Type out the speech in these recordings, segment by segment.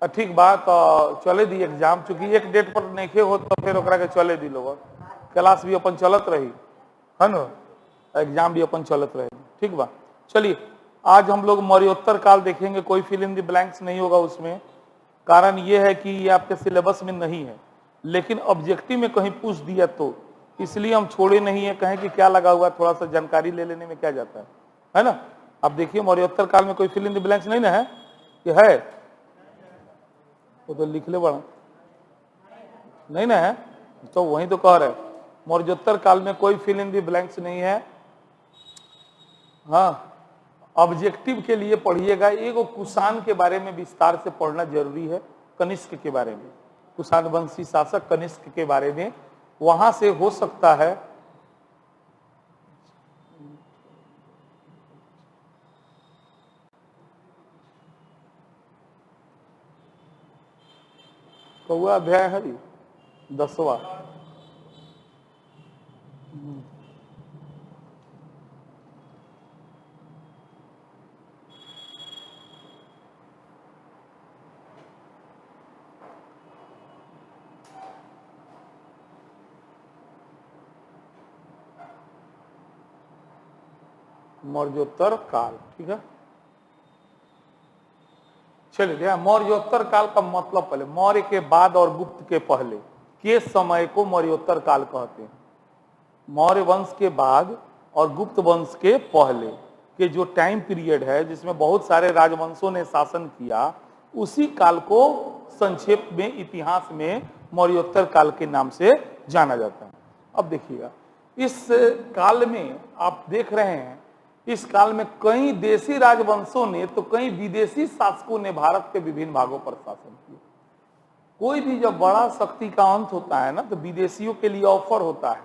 ठीक बात चले दी एग्जाम, चूंकि एक डेट पर नहीं हो तो फिर ओकरा के चले दी लोग, क्लास भी अपन चलत रही है ना, एग्जाम भी अपन चलत रहे। ठीक बा, चलिए आज हम लोग मौर्योत्तर काल देखेंगे। कोई फिल इन द ब्लैंक्स नहीं होगा उसमें, कारण ये है कि ये आपके सिलेबस में नहीं है, लेकिन ऑब्जेक्टिव में कहीं पूछ दिया तो इसलिए हम छोड़े नहीं है, कहें कि क्या लगा हुआ, थोड़ा सा जानकारी ले लेने में क्या जाता है ना। अब देखिए मौर्योत्तर काल में कोई फिल इन द ब्लैंक्स नहीं ना है, ये है वो तो लिख ले बड़ा नहीं ना है, तो वही तो कह रहे मौर्योत्तर काल में कोई फिल इन द ब्लैंक्स नहीं है। हाँ, ऑब्जेक्टिव के लिए पढ़िएगा, एगो कुषाण के बारे में विस्तार से पढ़ना जरूरी है, कनिष्क के बारे में, कुषाण वंशी शासक कनिष्क के बारे में, वहां से हो सकता है कौआ अध्याय है 10वां। मौर्योत्तर काल, ठीक है। चलिए देखिए मौर्योत्तर काल का मतलब, पहले मौर्य के बाद और गुप्त के पहले के समय को मौर्योत्तर काल कहते हैं। मौर्य वंश के बाद और गुप्त वंश के पहले के जो टाइम पीरियड है जिसमें बहुत सारे राजवंशों ने शासन किया, उसी काल को संक्षेप में इतिहास में मौर्योत्तर काल के नाम से जाना जाता है। अब देखिएगा इस काल में आप देख रहे हैं, इस काल में कई देशी राजवंशों ने तो कई विदेशी शासकों ने भारत के विभिन्न भागों पर शासन किया। कोई भी जब बड़ा शक्ति का अंत होता है ना, तो विदेशियों के लिए ऑफर होता है,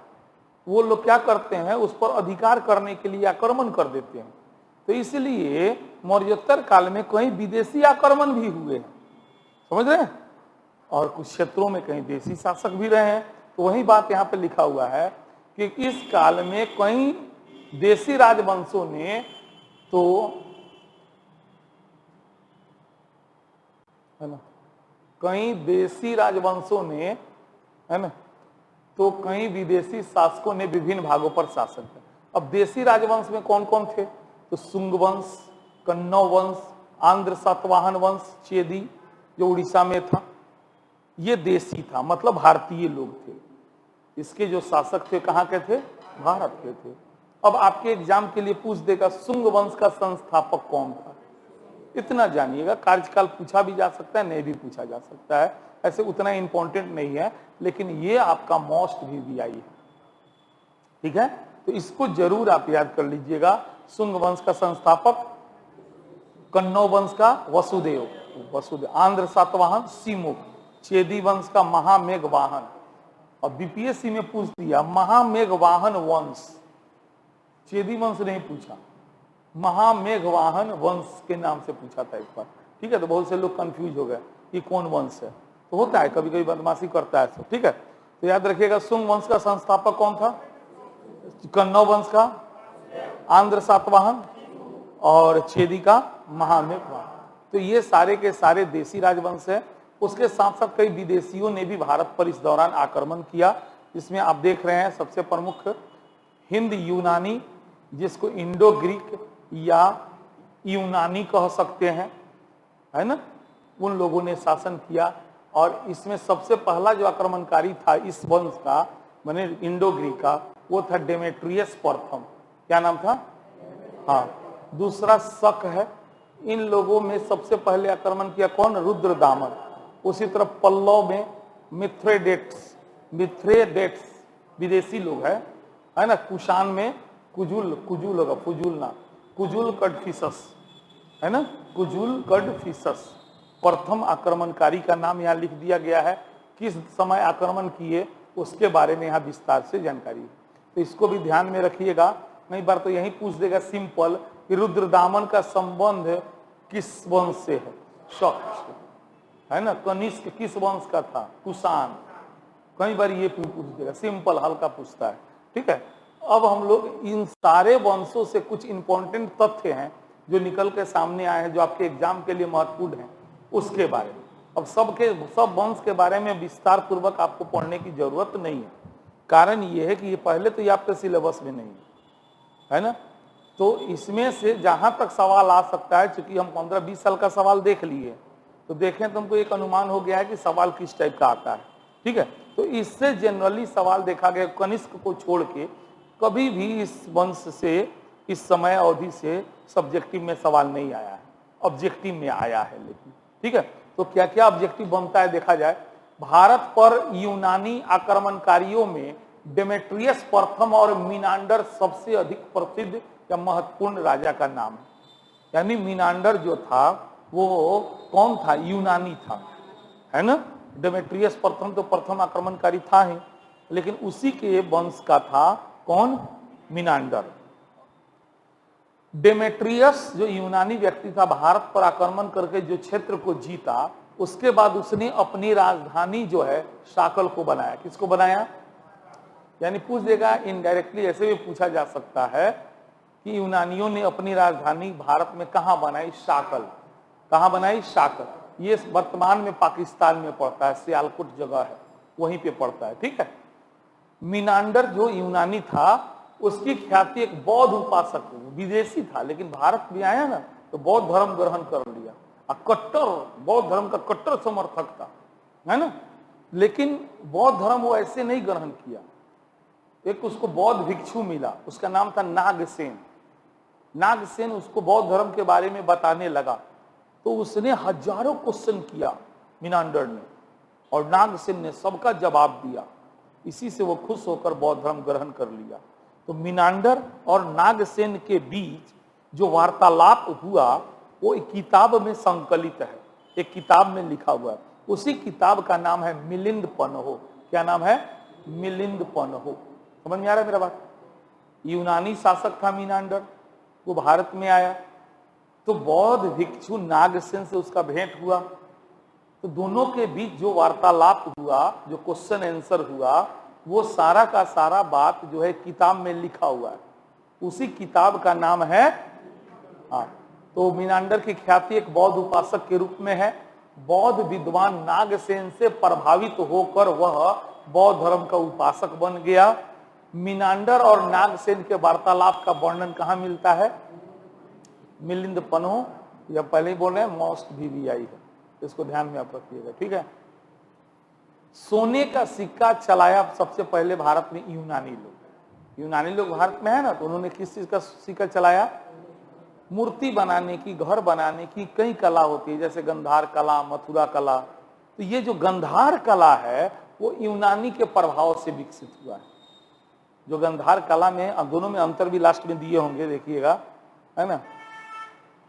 वो लोग क्या करते हैं, उस पर अधिकार करने के लिए आक्रमण कर देते हैं। तो इसलिए मौर्योत्तर काल में कई विदेशी आक्रमण भी हुए हैं, समझ रहे हैं, और कुछ क्षेत्रों में कई देशी शासक भी रहे हैं। तो वही बात यहाँ पे लिखा हुआ है कि इस काल में कई देशी राजवंशों ने तो है ना, कई देशी राजवंशों ने है ना, तो कई विदेशी शासकों ने विभिन्न भागों पर शासन किया। अब देशी राजवंश में कौन कौन थे, तो शुंग वंश, कन्नौ वंश, आंध्र सातवाहन वंश, चेदी जो उड़ीसा में था, ये देशी था, मतलब भारतीय लोग थे। इसके जो शासक थे कहाँ के थे, भारत के थे। अब आपके एग्जाम के लिए पूछ देगा शुंग वंश का संस्थापक कौन था, इतना जानिएगा। कार्यकाल पूछा भी जा सकता है, नहीं भी पूछा जा सकता है, ऐसे उतना इंपॉर्टेंट नहीं है, लेकिन ये आपका मोस्ट VVI है, ठीक है। तो इसको जरूर आप याद कर लीजिएगा। शुंग वंश का संस्थापक, कन्नौ वंश का वसुदेव, आंध्र सातवाहन सिमुख, चेदी वंश का महामेघवाहन। और बीपीएससी में पूछ दिया महामेघवाहन वंश, चेदी वंश नहीं पूछा, महामेघवाहन वंश के नाम से पूछा था एक बार, ठीक है। तो बहुत से लोग कंफ्यूज हो गए कि कौन वंश है, तो होता है कभी कभी बदमाशी करता है सब, ठीक है। तो याद रखिएगा शुंग वंश का संस्थापक कौन था, कन्नौ वंश का आंध्र सातवाहन, और चेदी का महामेघवाहन। तो ये सारे के सारे देशी राजवंश है। उसके साथ साथ कई विदेशियों ने भी भारत पर इस दौरान आक्रमण किया, जिसमें आप देख रहे हैं सबसे प्रमुख हिंद यूनानी, जिसको इंडो ग्रीक या यूनानी कह सकते हैं, है ना, उन लोगों ने शासन किया। और इसमें सबसे पहला जो आक्रमणकारी था इस वंश का, माने इंडो ग्रीक का, वो था डेमेट्रियस प्रथम। क्या नाम था, हाँ। दूसरा शक है, इन लोगों में सबसे पहले आक्रमण किया कौन, रुद्रदामन। उसी तरह पल्लव में मिथ्रेडेट्स विदेशी लोग है ना। कुषाण में कुजुल होगा, कुजुल कडफिसस, है ना, कुजुल कडफिसस प्रथम आक्रमणकारी का नाम यहाँ लिख दिया गया है। किस समय आक्रमण किए उसके बारे में यहाँ विस्तार से जानकारी है, तो इसको भी ध्यान में रखिएगा। नहीं बार तो यही पूछ देगा सिंपल कि रुद्रदामन का संबंध किस वंश से है, शक, है ना। कनिष्क किस वंश का था, कुषाण। कई बार ये पूछ देगा, सिंपल हल्का पूछता है, ठीक है। अब हम लोग इन सारे वंशों से कुछ इंपॉर्टेंट तथ्य हैं जो निकल के सामने आए हैं, जो आपके एग्जाम के लिए महत्वपूर्ण है, उसके बारे में। अब सब वंश के बारे में विस्तार पूर्वक आपको पढ़ने की जरूरत नहीं है। कारण ये है कि ये पहले तो ये आपके सिलेबस में नहीं है ना। तो इसमें से जहां तक सवाल आ सकता है, चूंकि हम 15-20 साल का सवाल देख लिए, तो देखें तो हमको एक अनुमान हो गया है कि सवाल किस टाइप का आता है। ठीक है, तो इससे जनरली सवाल देखा गया, कनिष्क को छोड़ के कभी भी इस वंश से, इस समय अवधि से सब्जेक्टिव में सवाल नहीं आया है, ऑब्जेक्टिव में आया है लेकिन। ठीक है, तो क्या क्या ऑब्जेक्टिव बनता है देखा जाए। भारत पर यूनानी आक्रमणकारियों में डेमेट्रियस प्रथम और मीनांडर सबसे अधिक प्रसिद्ध या महत्वपूर्ण राजा का नाम है। यानी मीनांडर जो था वो कौन था? यूनानी था, है ना। डेमेट्रियस प्रथम तो प्रथम आक्रमणकारी था ही, लेकिन उसी के वंश का था कौन? मीनांडर। डेमेट्रियस जो यूनानी व्यक्ति था, भारत पर आक्रमण करके जो क्षेत्र को जीता, उसके बाद उसने अपनी राजधानी जो है शाकल को बनाया। किसको बनाया? यानी पूछ देगा इनडायरेक्टली, ऐसे भी पूछा जा सकता है कि यूनानियों ने अपनी राजधानी भारत में कहां बनाई? शाकल। कहां बनाई? शाकल। ये वर्तमान में पाकिस्तान में पड़ता है, सियालकोट जगह है, वहीं पे पड़ता है। ठीक है, मीनांडर जो यूनानी था, उसकी ख्याति एक बौद्ध उपासक, विदेशी था लेकिन भारत में आया ना तो बौद्ध धर्म ग्रहण कर लिया, कट्टर बौद्ध धर्म का कट्टर समर्थक था, है ना। लेकिन बौद्ध धर्म वो ऐसे नहीं ग्रहण किया। एक उसको बौद्ध भिक्षु मिला, उसका नाम था नागसेन। नागसेन उसको बौद्ध धर्म के बारे में बताने लगा, तो उसने हजारों क्वेश्चन किया मीनांडर ने, और नागसेन ने सबका जवाब दिया। इसी से वो खुश होकर बौद्ध धर्म ग्रहण कर लिया। तो मीनांडर और नागसेन के बीच जो वार्तालाप हुआ वो एक किताब में संकलित है, एक किताब में लिखा हुआ है। उसी किताब का नाम है मिलिंद पन्हो। क्या नाम है? मिलिंद पन्हो। समझ में आ रहा है मेरा बात? यूनानी शासक था मीनांडर, वो भारत में आया, तो बौद्ध भिक्षु नागसेन से उसका भेंट हुआ। तो दोनों के बीच जो वार्तालाप हुआ, जो क्वेश्चन आंसर हुआ, वो सारा का सारा बात जो है किताब में लिखा हुआ है। उसी किताब का नाम है, हाँ, तो मीनांडर की ख्याति एक बौद्ध उपासक के रूप में है। बौद्ध विद्वान नागसेन से प्रभावित होकर वह बौद्ध धर्म का उपासक बन गया। मीनांडर और नागसेन के वार्तालाप का वर्णन कहाँ मिलता है? मिलिंद पन्हो, या पहले ही बोल रहे हैं मोस्ट VVI है, इसको ध्यान में आप रखिएगा। ठीक है, सोने का सिक्का चलाया सबसे पहले भारत में यूनानी लोग। यूनानी लोग भारत में है ना, तो उन्होंने किस चीज का सिक्का चलाया? मूर्ति बनाने की, घर बनाने की कई कला होती है, जैसे गंधार कला, मथुरा कला। तो ये जो गंधार कला है वो यूनानी के प्रभाव से विकसित हुआ है। जो गंधार कला में, दोनों में अंतर भी लास्ट में दिए होंगे, देखिएगा, है ना।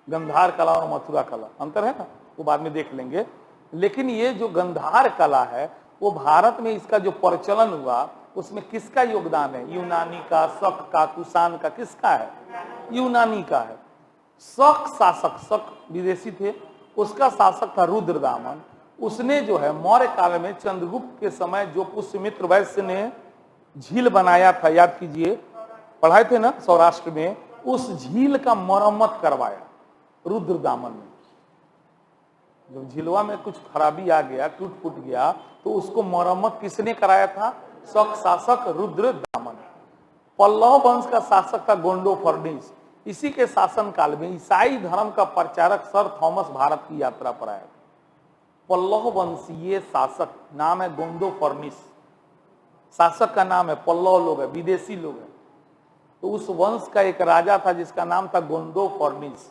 गंधार कला और मथुरा कला अंतर है ना, वो बाद में देख लेंगे। लेकिन ये जो गंधार कला है वो भारत में इसका जो प्रचलन हुआ, उसमें किसका योगदान है? यूनानी का, शक का, कुषाण का, किसका है? यूनानी का है। शक शासक, शक विदेशी थे, उसका शासक था रुद्रदामन। उसने जो है मौर्य काल में चंद्रगुप्त के समय जो पुष्यमित्र वैश्य ने झील बनाया था, याद कीजिए, पढ़ाए थे ना सौराष्ट्र में, उस झील का मरम्मत करवाया रुद्रदामन ने। जब झीलवा में कुछ खराबी आ गया, टूट फूट गया, तो उसको मरम्मत किसने कराया था? शक शासक रुद्रदामन। पल्लव वंश का शासक था गोंडोफर्निस। इसी के शासन काल में ईसाई धर्म का प्रचारक सर थॉमस भारत की यात्रा पर आया। पल्लव वंशीय शासक, नाम है गोंडोफर्निस, शासक का नाम है, पल्लव लोग है, विदेशी लोग है। तो उस वंश का एक राजा था जिसका नाम था गोंडोफर्निस।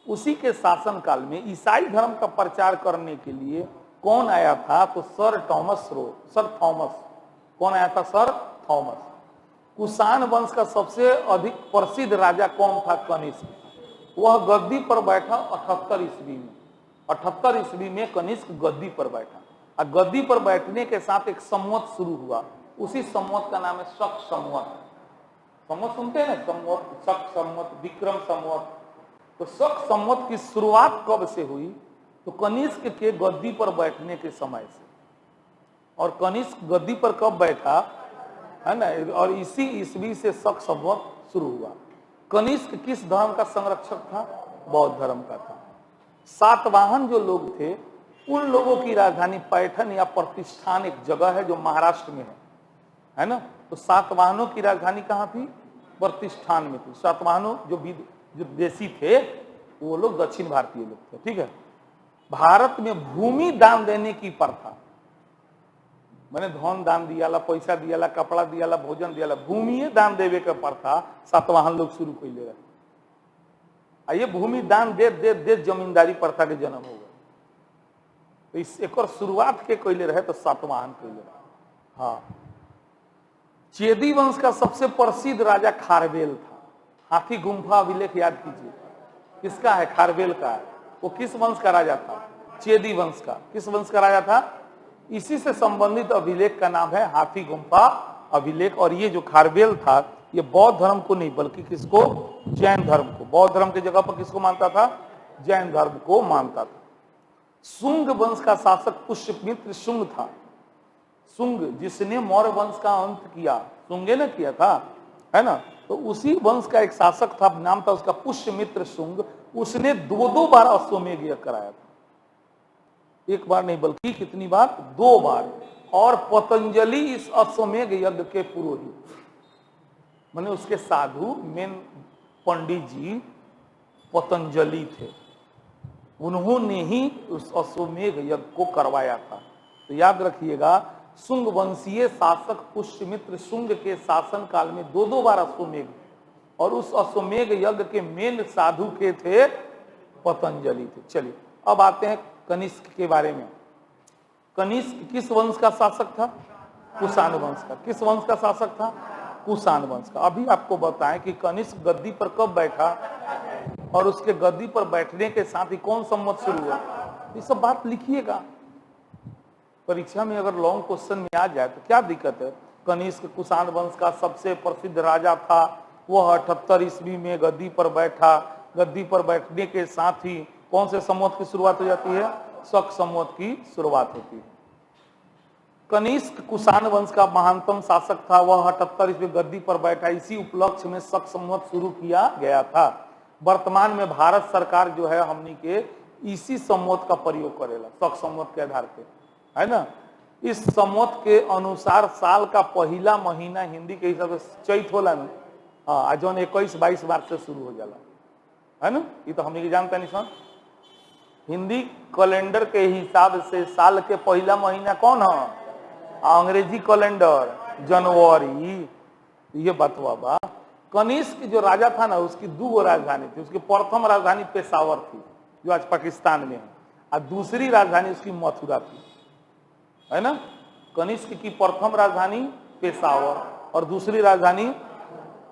उसी के शासन काल में ईसाई धर्म का प्रचार करने के लिए कौन आया था? तो सर थॉमस। कौन आया था? Sir Thomas. कुषाण वंश का सबसे अधिक प्रसिद्ध राजा कौन था? कनिष्क। वह गद्दी पर बैठा 78 ईस्वी में। 78 ईस्वी में कनिष्क गद्दी पर बैठा, और गद्दी पर बैठने के साथ एक संवत शुरू हुआ। उसी संवत का नाम है शक संवत। संवत सुनते हैं ना, संवत, शक संवत, विक्रम संवत। तो शक संवत की शुरुआत कब से हुई? तो कनिष्क के गद्दी पर बैठने के समय से। और कनिष्क गद्दी पर कब बैठा, है ना, और इसी ईस्वी से शक संवत शुरू हुआ। कनिष्क किस धर्म का संरक्षक था? बौद्ध धर्म का था। सातवाहन जो लोग थे उन लोगों की राजधानी पैठन या प्रतिष्ठान एक जगह है जो महाराष्ट्र में है ना। तो सातवाहनों की राजधानी कहाँ थी? प्रतिष्ठान में थी। सातवाहनों जो देसी थे वो लोग दक्षिण भारतीय लोग थे, ठीक है। भारत में भूमि दान देने की प्रथा, मैंने धन दान दियाला, पैसा दियाला, कपड़ा दियाला, भोजन दियाला, भूमि दान देवे के प्रथा सातवाहन लोग शुरू कैले रहे। ये भूमि दान दे दे दे जमींदारी प्रथा के जन्म हो गए। तो इस एक और शुरुआत के कैले रहे तो सातवाहन कैले रहे। हाँ, चेदी वंश का सबसे प्रसिद्ध राजा खारवेल था। हाथी गुम्फा अभिलेख याद कीजिए, किसका है? खारवेल का है। वो किस वंश का राजा था? चेदी वंश का। किस वंश का राजा था? इसी से संबंधित अभिलेख का नाम है हाथी गुम्फा अभिलेख। और ये जो खारवेल था ये बौद्ध धर्म को नहीं बल्कि किसको? जैन धर्म को। बौद्ध धर्म की जगह पर किसको मानता था? जैन धर्म को मानता था। शुंग वंश का शासक पुष्यमित्र शुंग था। शुंग जिसने मौर्य वंश का अंत किया, शुंगे ने किया था, है ना। तो उसी वंश का एक शासक था, नाम था उसका पुष्यमित्र शुंग। उसने दो बार अश्वमेध यज्ञ कराया था। एक बार नहीं बल्कि कितनी बार? 2 बार। और पतंजलि इस अश्वमेध यज्ञ के पुरोहित, माने उसके साधु मेन पंडित जी पतंजलि थे। उन्होंने ही उस अश्वमेध यज्ञ को करवाया था। तो याद रखिएगा, शुंग वंशीय शासक पुष्यमित्र शुंग के शासन काल में 2 बार अश्वमेध, और उस अश्वमेध यज्ञ के मेन साधु के थे पतंजलि थे। चलिए अब आते हैं कनिष्क के बारे में। कनिष्क किस वंश का शासक था? कुषाण वंश का। किस वंश का शासक था? कुषाण वंश का। अभी आपको बताएं कि कनिष्क गद्दी पर कब बैठा और उसके गद्दी पर बैठने के साथ ही कौन संवत शुरू हुआ, ये सब बात लिखिएगा। परीक्षा में अगर लॉन्ग क्वेश्चन में आ जाए तो क्या दिक्कत है। कनिष्क कुषाण वंश का सबसे प्रसिद्ध राजा था। वह 78 ईस्वी में गद्दी पर बैठा। गद्दी पर बैठने के साथ ही कौन से संवत की शुरुआत हो जाती है? शक संवत की शुरुआत होती है। कनिष्क कुषाण वंश का महानतम शासक था। वह 78 ईस्वी गद्दी पर बैठा। इसी उपलक्ष्य में शक संवत शुरू किया गया था। वर्तमान में भारत सरकार जो है हमनी के इसी संवत का प्रयोग करेला, शक संवत के आधार पे, है ना। इस संवत के अनुसार साल का पहला महीना हिंदी के हिसाब से चैत होला ना। हाँ, आज 21-22 मार्च से शुरू हो जाला, है ना। ये तो हमनी के जानता नहीं सर। हिंदी कैलेंडर के हिसाब से साल के पहला महीना कौन है? अंग्रेजी कैलेंडर जनवरी। ये बतवा बा। कनिष्क जो राजा था ना उसकी 2 राजधानी थी। उसकी प्रथम राजधानी पेशावर थी जो आज पाकिस्तान में है, और दूसरी राजधानी उसकी मथुरा थी, है ना। कनिष्क की प्रथम राजधानी पेशावर और दूसरी राजधानी।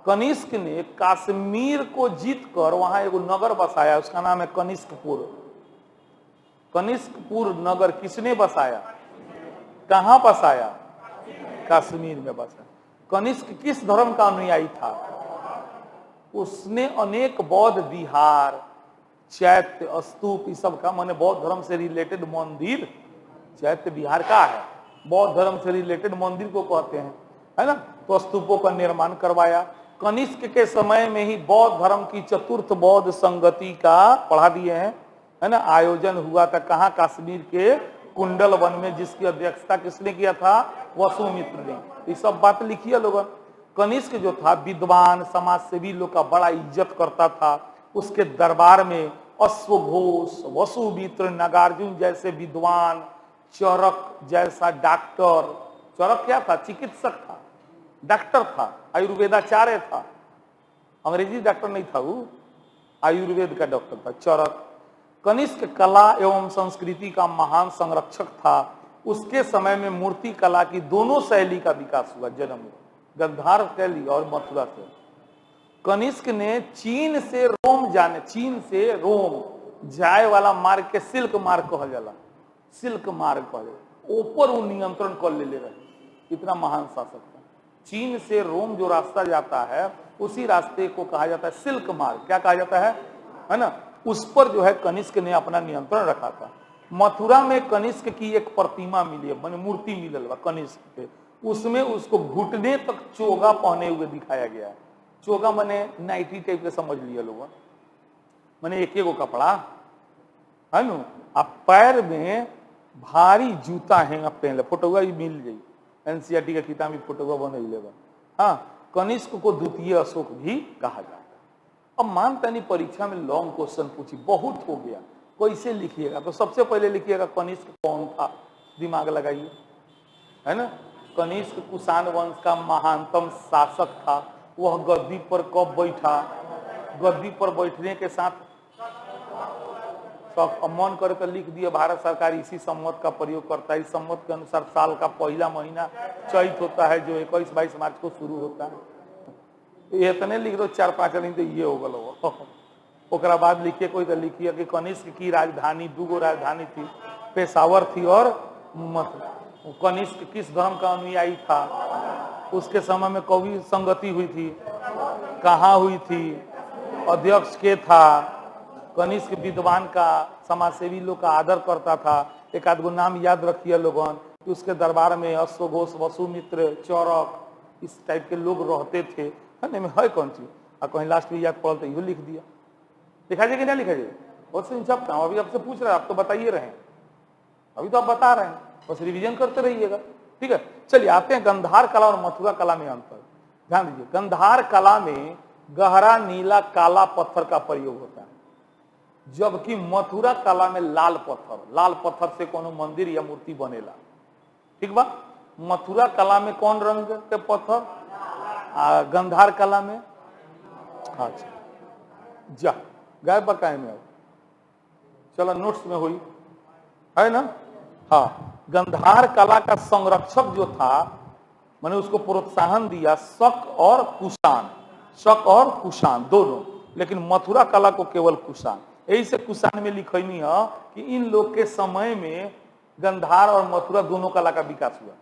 कनिष्क ने कश्मीर को जीतकर वहां एक नगर बसाया, उसका नाम है कनिष्कपुर। कनिष्कपुर नगर किसने बसाया? कहां बसाया? कश्मीर में बसाया। कनिष्क किस धर्म का अनुयायी था? उसने अनेक बौद्ध विहार, चैत्य, स्तूप, इस सब का, माने बौद्ध धर्म से रिलेटेड मंदिर। चैत्य विहार का है, बौद्ध धर्म से रिलेटेड मंदिर को कहते हैं, है ना। तो स्तूपों का निर्माण करवाया। कनिष्क के समय में ही बौद्ध धर्म की चतुर्थ बौद्ध संगति का, पढ़ा दिए हैं, है ना, आयोजन हुआ था। कहाँ? कश्मीर के कुंडल वन में, जिसकी अध्यक्षता किसने किया था? वसुमित्र ने। ये सब बात लिखिए लोगों। कनिष्क जो था विद्वान, समाज सेवी लोग का बड़ा इज्जत करता था। उसके दरबार में अश्वघोष, वसुमित्र, नागार्जुन जैसे विद्वान, चरक जैसा डॉक्टर। चरक क्या था? चिकित्सक था, डॉक्टर था, आयुर्वेदाचार्य था। अंग्रेजी डॉक्टर नहीं था वो, आयुर्वेद का डॉक्टर था चरक। कनिष्क कला एवं संस्कृति का महान संरक्षक था। उसके समय में मूर्ति कला की दोनों शैली का विकास हुआ, जन्म हुआ, गंधार शैली और मथुरा से। कनिष्क ने चीन से रोम जाए वाला मार्ग के सिल्क मार्ग कहल जाला, सिल्क मार्ग कहल, ऊपर वो नियंत्रण कर ले रहे। इतना महान शासक था। चीन से रोम जो रास्ता जाता है उसी रास्ते को कहा जाता है सिल्क मार्ग। क्या कहा जाता है ना। उस पर जो है कनिष्क ने अपना नियंत्रण रखा था। मथुरा में कनिष्क की एक प्रतिमा मिली है, माने मूर्ति मिलल बा कनिष्क पे। उसमें उसको घुटने तक चोगा पहने हुए दिखाया गया है। चोगा माने नाइटी टाइप के समझ लिया लोग। मैंने एक एगो कपड़ा है नु, आ पैर में भारी जूता है पहले फोटोआ मिल जाई, एनसीईआरटी के किताब में फोटोआ बन। हाँ, कनिष्क को द्वितीय अशोक भी कहा जाता है। अब मानता नहीं परीक्षा में लॉन्ग क्वेश्चन पूछी, बहुत हो गया, कैसे लिखिएगा? तो सबसे पहले लिखिएगा कनिष्क कौन था, दिमाग लगाइए, है ना। कनिष्क कुषाण वंश का महानतम शासक था। वह गद्दी पर कब बैठा? गद्दी पर बैठने के साथ सब मन करे तो लिख दिया भारत सरकार इसी संवत का प्रयोग करता है। इस संवत के अनुसार साल का पहला महीना चैत होता है, जो 21-22 मार्च को शुरू होता है। ये इतने लिख दो 4-5 दिन तो ये हो गलो। ओकरा बाद लिखिए कोई तो लिखिए कि कनिष्क की राजधानी, दूगो राजधानी थी, पेशावर थी और मथुरा। कनिष्क किस धर्म का अनुयायी था? उसके समय में कौन संगति हुई थी, कहाँ हुई थी, अध्यक्ष के था? कनिष्क विद्वान का, समाजसेवी लोग का आदर करता था। एक आध गो नाम याद रखिए लोगन कि उसके दरबार में अश्वघोष, वसुमित्र, चौरक, इस टाइप के लोग रहते थे। है कौन चीज? और कहीं लास्ट में याद पड़ल तो ये लिख दिया। लिखा जाए कि नहीं लिखा जाए? बहुत से सब काम अभी आपसे पूछ रहे हैं, आप तो बताइए रहे, अभी तो आप बता रहे हैं, बस रिवीजन करते रहिएगा। ठीक है, चलिए आते हैं गंधार कला और मथुरा कला में अंतर। ध्यान दीजिए, गंधार कला में गहरा नीला काला पत्थर का प्रयोग होता है, जबकि मथुरा कला में लाल पत्थर से कोनो मंदिर या मूर्ति बनेला। ठीक बा। मथुरा कला में कौन रंग के पत्थर, गंधार कला में? अच्छा, जा गाय बकाए में चलो नोट्स में हुई है ना। हाँ, गंधार कला का संरक्षक जो था, मैंने उसको प्रोत्साहन दिया शक और कुषाण दोनों, लेकिन मथुरा कला को केवल कुषाण। यही से कुषाण में लिखनी है कि इन लोग के समय में गंधार और मथुरा दोनों कला का विकास हुआ।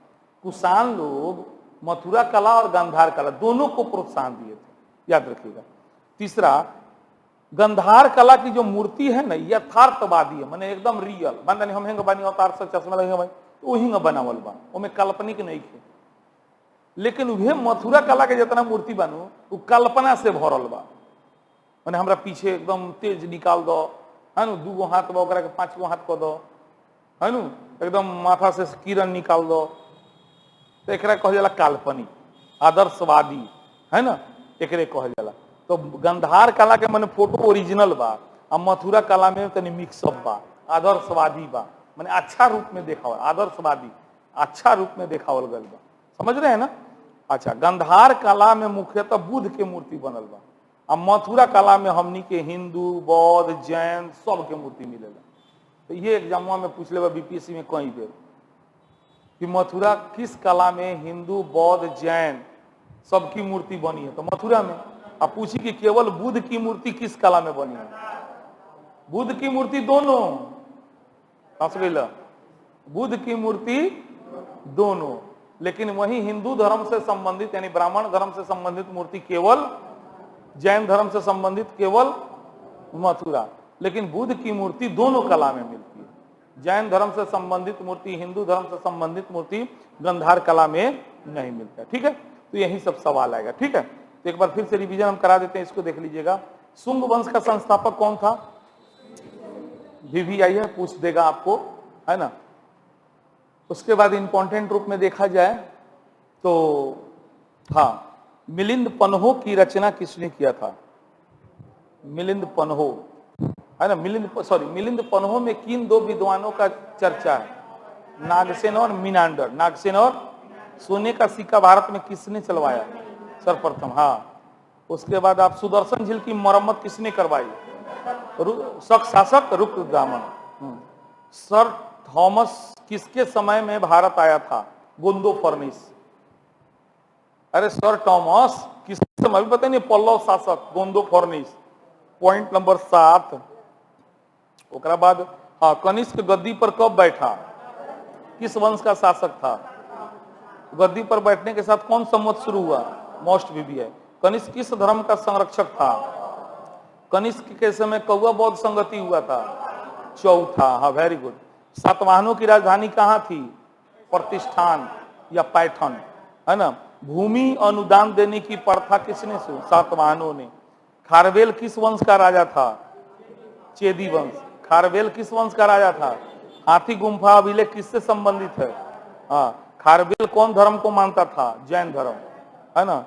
कुषाण लोग मथुरा कला और गंधार कला दोनों को प्रोत्साहन दिए थे, याद रखिएगा। तीसरा, गंधार कला की जो मूर्ति है ना, यथार्थवादी है, माने एकदम रियल। मान हम हेंग बनी अवतार से चश्मा लगे भाई तो हिंग बनावल बा, ओमे काल्पनिक नहीं थे। लेकिन वह मथुरा कला के जितना मूर्ति बनू वो कल्पना से भरल बा। माने हमरा पीछे एकदम तेज निकाल दो, है नु, 2 गो हाथ बा ओकरा के 5 गो हाथ कर दो, है नु, एकदम माथा से किरण निकाल दो, तो एकरा कहल जाला काल्पनिक, आदर्शवादी, है ना, एकरे कहल जाला। तो गंधार कला के माने फोटो ओरिजिनल बा, और मथुरा कला में तनी मिक्सअप बा, आदर्शवादी बा, माने अच्छा रूप में देखावल, आदर्शवादी अच्छा रूप में देखावल गल बा। समझ रहे हैं ना। अच्छा, गंधार कला में मुख्यतः बुद्ध के मूर्ति बनल बा, और मथुरा कला में हमनी के हिंदू, बौद्ध, जैन सब के मूर्ति मिलेला। तो ये एग्जाम में पूछ ले बीपीएससी में कई बेर कि मथुरा किस कला में हिंदू, बौद्ध, जैन सबकी मूर्ति बनी है, तो मथुरा में। अब पूछी कि केवल बुद्ध की मूर्ति किस कला में बनी है? बुद्ध की मूर्ति दोनों, बुद्ध की मूर्ति दोनों, लेकिन वही हिंदू धर्म से संबंधित यानी ब्राह्मण धर्म से संबंधित मूर्ति केवल, जैन धर्म से संबंधित केवल मथुरा, लेकिन बुद्ध की मूर्ति दोनों कला में मिलती है। जैन धर्म से संबंधित मूर्ति, हिंदू धर्म से संबंधित मूर्ति गंधार कला में नहीं मिलता। ठीक है, तो यही सब सवाल आएगा। ठीक है, तो एक बार फिर से रिवीजन हम करा देते हैं, इसको देख लीजिएगा। शुंग वंश का संस्थापक कौन था? भी आई है, पूछ देगा आपको, है ना। उसके बाद इंपॉर्टेंट रूप में देखा जाए तो हाँ, मिलिंद पन्हो की रचना किसने किया था? मिलिंद पन्हो, है ना। मिलिंद पन्हो में किन 2 विद्वानों का चर्चा है? नागसेन और मीनांडर। नागसेन और सोने का सिक्का भारत में किसने चलवाया? सर्वप्रथम। हाँ, उसके बाद आप सुदर्शन झील की मरम्मत किसने करवाई? शासक रुक्रदामन। सर थॉमस किसके समय में भारत आया था? गोंदो फर्निस। अरे सर थॉमस किसके समय, अभी पता नहीं, पल्लव शासक गोंदो फर्निस। Point number 7। ओकरा बाद हाँ, कनिष्क गद्दी पर कब बैठा? किस वंश का शासक था? गद्दी पर बैठने के साथ कौन संवत शुरू हुआ? मोस्ट भी है। कनिष्क किस धर्म का संरक्षक था? कनिष्क के समय कौआ बौद्ध संगति हुआ था? चौथा। हाँ, वेरी गुड। सातवाहनों की राजधानी कहाँ थी? प्रतिष्ठान या पैठन, है ना। भूमि अनुदान देने की प्रथा किसने शुरू? सातवाहनों ने। खारवेल किस वंश का राजा था? चेदी वंश। खारवेल किस वंश का राजा था? हाथी गुम्फा अभिलेख किससे संबंधित है? हाँ, खारवेल कौन धर्म को मानता था? जैन धर्म, है ना।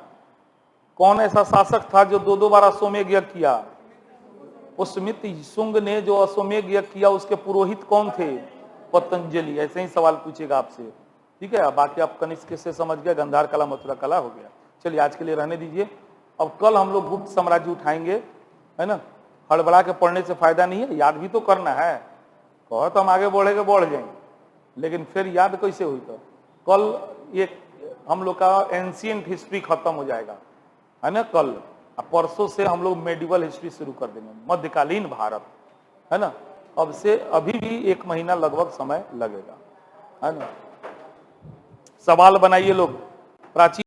कौन ऐसा शासक था जो दो बार अश्वमेध यज्ञ किया? पुष्यमित शुंग ने जो अश्वमेध यज्ञ किया उसके पुरोहित कौन थे? पतंजलि। ऐसे ही सवाल पूछेगा आपसे, ठीक है। बाकी आप कनिष्क से समझ गए, गंधार कला मथुरा कला हो गया। चलिए आज के लिए रहने दीजिए। अब कल हम लोग गुप्त साम्राज्य उठाएंगे, है ना। हड़बड़ा के पढ़ने से फायदा नहीं है, याद भी तो करना है। कहो तो हम आगे बढ़ेंगे, बढ़ जाएंगे, लेकिन फिर याद कैसे हुई? तो कल ये हम लोग का एंशियंट हिस्ट्री खत्म हो जाएगा, है ना कल। परसों से हम लोग मेडिवल हिस्ट्री शुरू कर देंगे, मध्यकालीन भारत, है ना। अब से अभी भी 1 महीना लगभग समय लगेगा, है ना। सवाल बनाइए लोग। प्राचीन